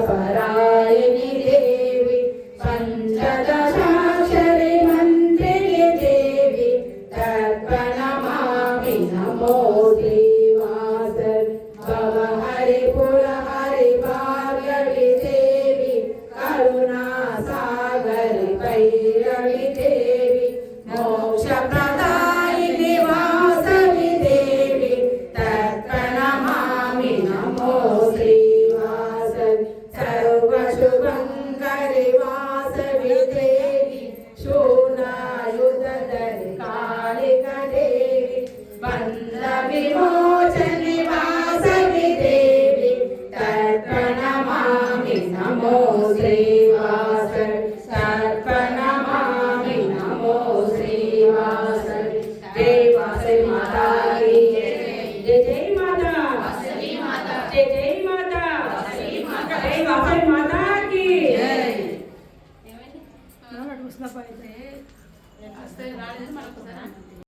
परायणि देवी पञ्चदशाक्षरि मन्त्रिणि देवी तत्प्रणमामि नमो श्रीवासवि भवहरिपुर हरिभार्गवि देवी करुणासागरि भैरवि देवी मोक्षप्रदायिनि वासवि देवी तत्प्रणमामि नमो श्रीवासवि सर्वशुभङ्करि वासवि देवी शूलायुधधरि कालिक देवी बन्धविमोचनि वासवि देवी तत्प्रणमामि नमो श्रीवासवि तत्प्रणमामि नमो श्रीवासवि जय वासवि माता की जय जय माता वासवि माता जय जय माता वासवि माता जय वासवि माता की जय ఏమైంది నా నడుస్తున్నా పైతే వస్తే రాలేదు మనకు